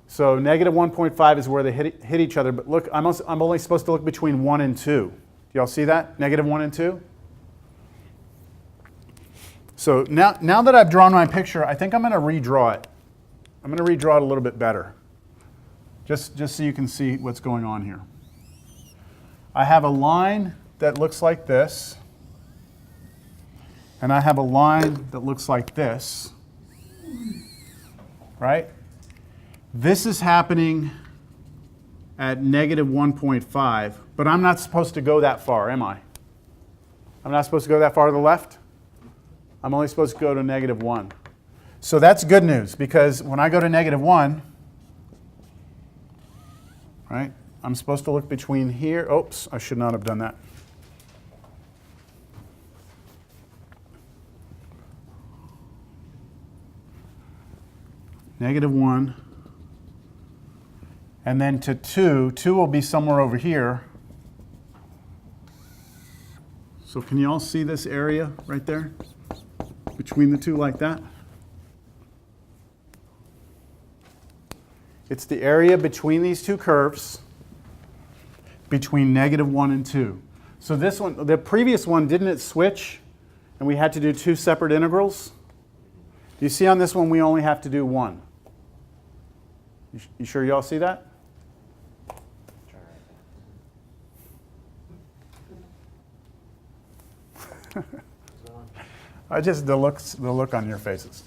[SPEAKER 1] So negative 1.5 is where they hit each other. But look, I'm only supposed to look between 1 and 2. Do y'all see that? Negative 1 and 2? So now that I've drawn my picture, I think I'm going to redraw it. I'm going to redraw it a little bit better, just so you can see what's going on here. I have a line that looks like this, and I have a line that looks like this, right? This is happening at negative 1.5, but I'm not supposed to go that far, am I? I'm not supposed to go that far to the left? I'm only supposed to go to negative 1. So that's good news, because when I go to negative 1, right, I'm supposed to look between here. Oops, I should not have done that. Negative 1. And then to 2. 2 will be somewhere over here. So can you all see this area right there? Between the two like that? It's the area between these two curves, between negative 1 and 2. So this one, the previous one, didn't it switch? And we had to do 2 separate integrals? You see on this one, we only have to do 1. You sure you all see that? I just, the look on your faces.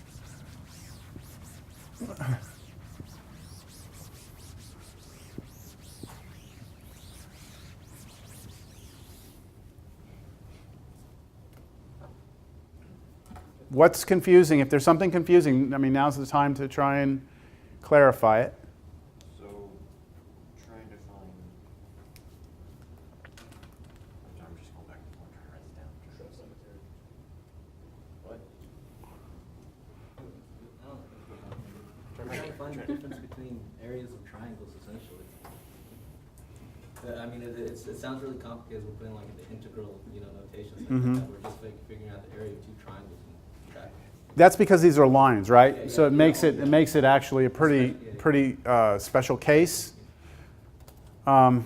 [SPEAKER 1] what's confusing? If there's something confusing, I mean, now's the time to try and clarify it.
[SPEAKER 2] So, trying to find. I'm just going back and forth trying to write this down. What?
[SPEAKER 3] We're trying to find the difference between areas of triangles, essentially. I mean, it sounds really complicated. We're putting like the integral, notations. We're just figuring out the area of two triangles and track.
[SPEAKER 1] That's because these are lines, right?
[SPEAKER 3] Yeah,
[SPEAKER 1] So it
[SPEAKER 3] yeah,
[SPEAKER 1] makes
[SPEAKER 3] yeah.
[SPEAKER 1] it makes it actually a pretty special case. But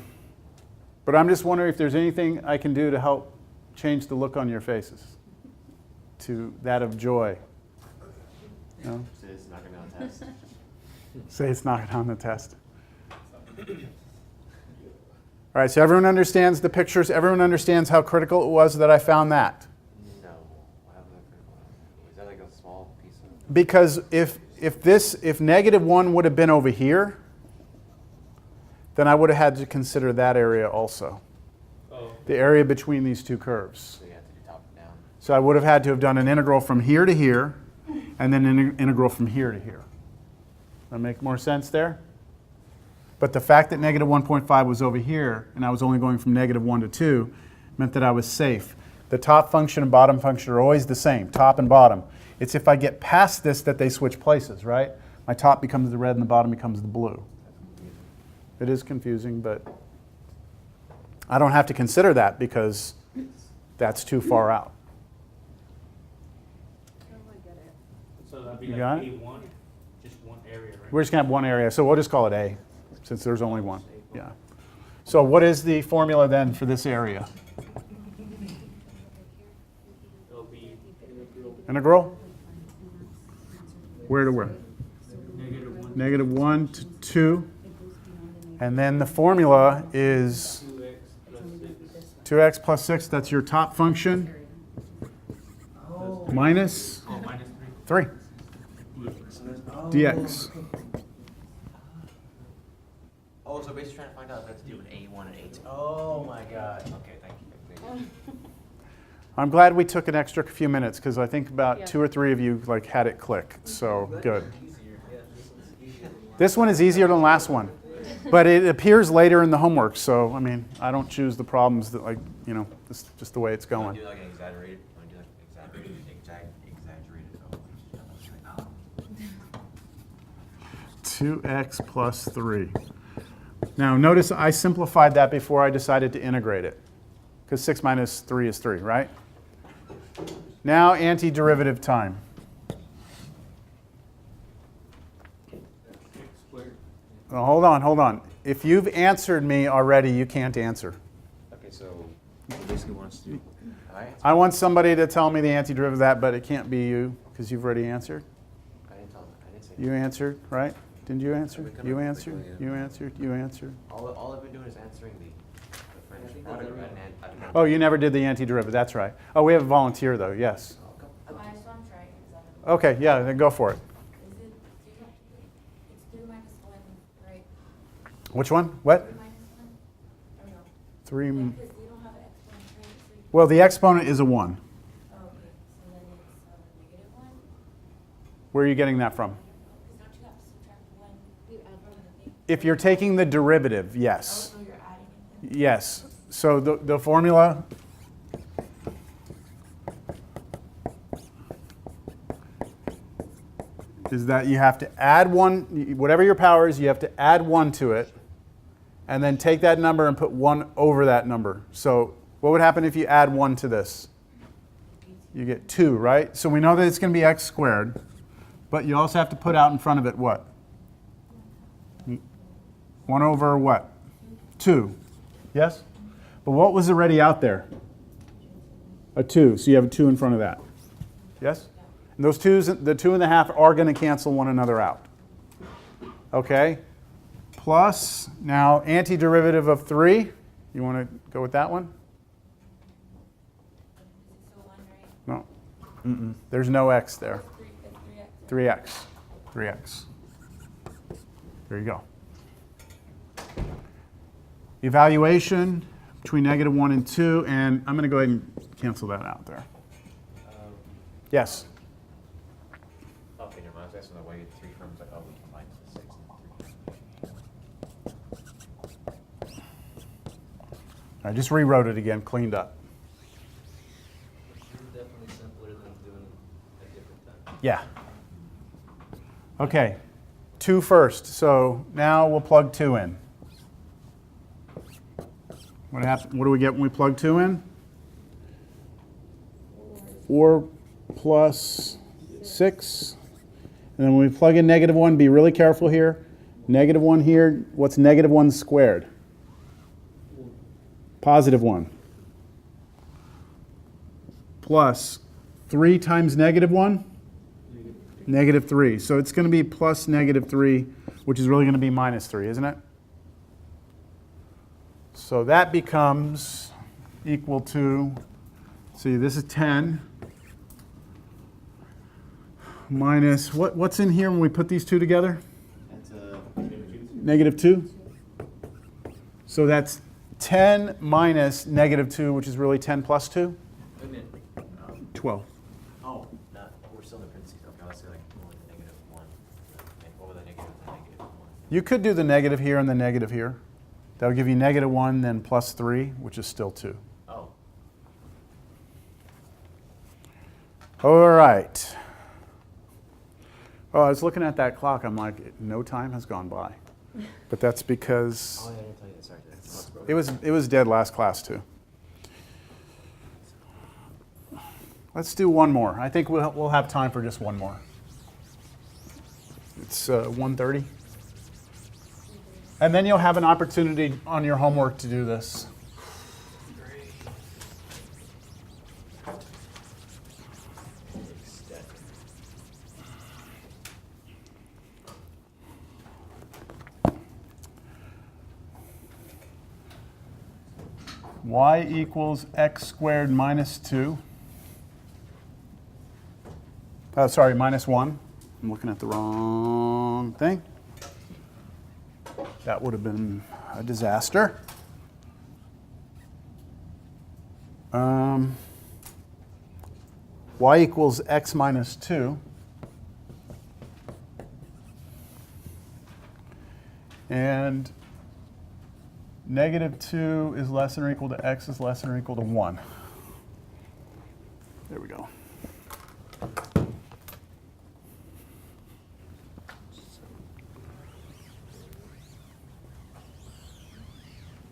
[SPEAKER 1] I'm just wondering if there's anything I can do to help change the look on your faces to that of joy. No?
[SPEAKER 2] So it's not going to test.
[SPEAKER 1] Say it's not on the test. All right, so everyone understands the pictures. Everyone understands how critical it was that I found that.
[SPEAKER 2] No. What happened to critical? Is that like a small piece of?
[SPEAKER 1] Because if -1 would have been over here, then I would have had to consider that area also.
[SPEAKER 5] Oh,
[SPEAKER 1] The area between these two curves.
[SPEAKER 2] So you have to do top and down.
[SPEAKER 1] So I would have had to have done an integral from here to here, and then an integral from here to here. That make more sense there? But the fact that -1.5 was over here, and I was only going from -1 to 2, meant that I was safe. The top function and bottom function are always the same, top and bottom. It's if I get past this that they switch places, right? My top becomes the red and the bottom becomes the blue. It is confusing, but I don't have to consider that because that's too far out.
[SPEAKER 5] so that'd be
[SPEAKER 1] You
[SPEAKER 5] like
[SPEAKER 1] got it?
[SPEAKER 5] A1, just one area, right?
[SPEAKER 1] We're just going to have one area, so we'll just call it A, since there's only one. Yeah. So what is the formula then for this area?
[SPEAKER 5] It'll be
[SPEAKER 1] Integral? Where to where?
[SPEAKER 5] -1
[SPEAKER 1] -1 to 2. And then the formula is
[SPEAKER 5] 2x
[SPEAKER 1] 2x
[SPEAKER 5] plus 6.
[SPEAKER 1] plus 6. That's your top function. Minus
[SPEAKER 5] Oh, minus
[SPEAKER 1] 3.
[SPEAKER 5] 3.
[SPEAKER 1] dx.
[SPEAKER 2] Oh, so basically trying to find out if that's to do with A1 and A2. Oh my god. Okay, thank you.
[SPEAKER 1] I'm glad we took an extra few minutes because I think about
[SPEAKER 4] Yeah.
[SPEAKER 1] 2 or 3 of you like had it click. So good.
[SPEAKER 3] Easier, yeah, this one's easier.
[SPEAKER 1] This one is easier than the last one, but it appears later in the homework. So I mean, I don't choose the problems that it's just the way it's
[SPEAKER 2] You want
[SPEAKER 1] going.
[SPEAKER 2] to do like an exaggerated? You want to do like exaggerated? Oh,
[SPEAKER 1] 2x plus 3. Now notice I simplified that before I decided to integrate it, because 6 minus 3 is 3, right? Now antiderivative time.
[SPEAKER 5] X squared.
[SPEAKER 1] Well, hold on. If you've answered me already, you can't answer.
[SPEAKER 2] okay, so you basically want us to do.
[SPEAKER 1] I want somebody to tell me the antiderivative of that, but it can't be you because you've already answered.
[SPEAKER 2] I didn't tell them. I didn't say.
[SPEAKER 1] You answered, right? Didn't you answer?
[SPEAKER 2] I've been coming
[SPEAKER 1] You
[SPEAKER 2] up
[SPEAKER 1] answered.
[SPEAKER 2] quickly,
[SPEAKER 1] You answered. You answered.
[SPEAKER 2] All I've been doing is answering the French
[SPEAKER 3] think
[SPEAKER 2] product
[SPEAKER 3] that's
[SPEAKER 2] and I didn't.
[SPEAKER 1] Oh, you never did the antiderivative. That's right. Oh, we have a volunteer though. Yes.
[SPEAKER 6] So I'm trying, is that
[SPEAKER 1] Okay. Yeah. Then go for it.
[SPEAKER 6] is it, do you have to do, it's 3 minus 1, right?
[SPEAKER 1] Which one? What?
[SPEAKER 6] 3 minus 1? Or no?
[SPEAKER 1] 3.
[SPEAKER 6] Yeah, because you don't have an exponent, right? So you,
[SPEAKER 1] Well, the exponent is a 1.
[SPEAKER 6] oh, okay, so then it's -1?
[SPEAKER 1] Where are you getting that from?
[SPEAKER 6] Because don't you have to subtract 1? You add 1 to the thing.
[SPEAKER 1] If you're taking the derivative, yes.
[SPEAKER 6] Oh, so you're adding it then?
[SPEAKER 1] Yes. So the formula is that you have to add 1, whatever your power is, you have to add 1 to it, and then take that number and put 1 over that number. So what would happen if you add 1 to this? You get 2, right? So we know that it's going to be x squared, but you also have to put out in front of it what? 1 over what? 2. Yes? But what was already out there? A 2. So you have a 2 in front of that. Yes? And those 2's, the 2 and a half are going to cancel one another out. Okay? Plus, now antiderivative of 3. You want to go with that one?
[SPEAKER 6] Is it still 1, right?
[SPEAKER 1] No. There's no x there.
[SPEAKER 6] 3, it's 3x.
[SPEAKER 1] 3x. There you go. Evaluation between -1 and 2, and I'm going to go ahead and cancel that out there. Yes?
[SPEAKER 2] guess so that way 3 firms like, oh, we combine the 6 and 3 firms.
[SPEAKER 1] I just rewrote it again, cleaned up.
[SPEAKER 3] It's definitely simpler than doing a different time.
[SPEAKER 1] Yeah. Okay, 2 first. So now we'll plug 2 in. What do we get when we plug 2 in? 4 plus 6. And then when we plug in -1, be really careful here. -1 here, what's -1 squared? +1. Plus 3 times -1? -3. So it's going to be plus -3, which is really going to be -3, isn't it? So that becomes equal to, see, this is 10 minus, what's in here when we put these two together? -2. So that's 10 minus -2, which is really 10 plus 2? 12.
[SPEAKER 2] Oh, we're still in the parentheses. Okay, let's say like over the -1. Over the negative and the -1.
[SPEAKER 1] You could do the negative here and the negative here. That would give you -1, then plus 3, which is still 2.
[SPEAKER 2] Oh.
[SPEAKER 1] All right. Oh, I was looking at that clock. I'm like, no time has gone by. But that's because
[SPEAKER 2] Oh, yeah, I didn't tell you that. Sorry.
[SPEAKER 1] it was dead last class too. Let's do one more. I think we'll have time for just one more. It's 1:30. And then you'll have an opportunity on your homework to do this. Y equals x squared minus 2. Sorry, minus 1. I'm looking at the wrong thing. That would have been a disaster. Y equals x minus 2. And -2 is less than or equal to x is less than or equal to 1. There we go.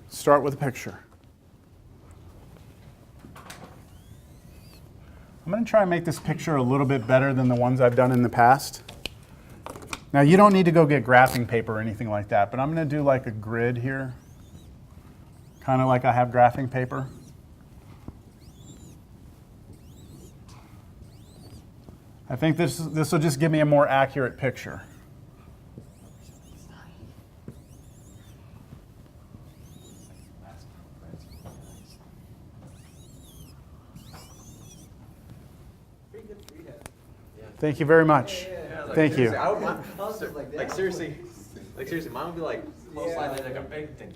[SPEAKER 1] Start with a picture. I'm going to try and make this picture a little bit better than the ones I've done in the past. Now, you don't need to go get graphing paper or anything like that, but I'm going to do like a grid here, kind of like I have graphing paper. I think this will just give me a more accurate picture. Thank you very much. Thank you.
[SPEAKER 2] I would mind, seriously, mine would be like close line like a big thing.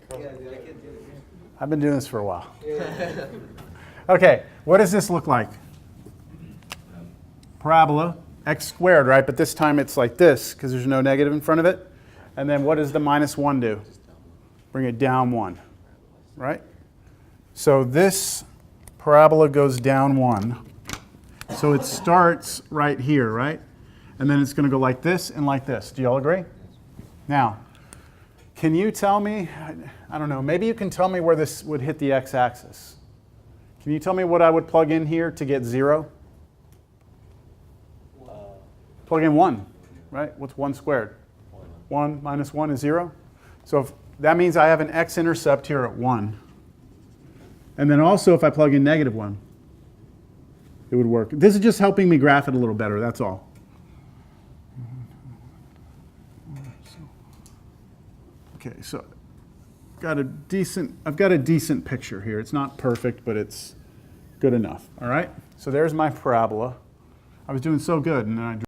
[SPEAKER 1] I've been doing this for a while. Okay, what does this look like? Parabola, x squared, right? But this time it's like this because there's no negative in front of it. And then what does the -1 do? Bring it down 1, right? So this parabola goes down 1. So it starts right here, right? And then it's going to go like this and like this. Do you all agree? Now, can you tell me, I don't know, maybe you can tell me where this would hit the x-axis. Can you tell me what I would plug in here to get 0? Plug in 1, right? What's 1 squared? 1 minus 1 is 0. So that means I have an x-intercept here at 1. And then also if I plug in -1, it would work. This is just helping me graph it a little better, that's all. Okay, so I've got a decent picture here. It's not perfect, but it's good enough. All right? So there's my parabola. I was doing so good, and then I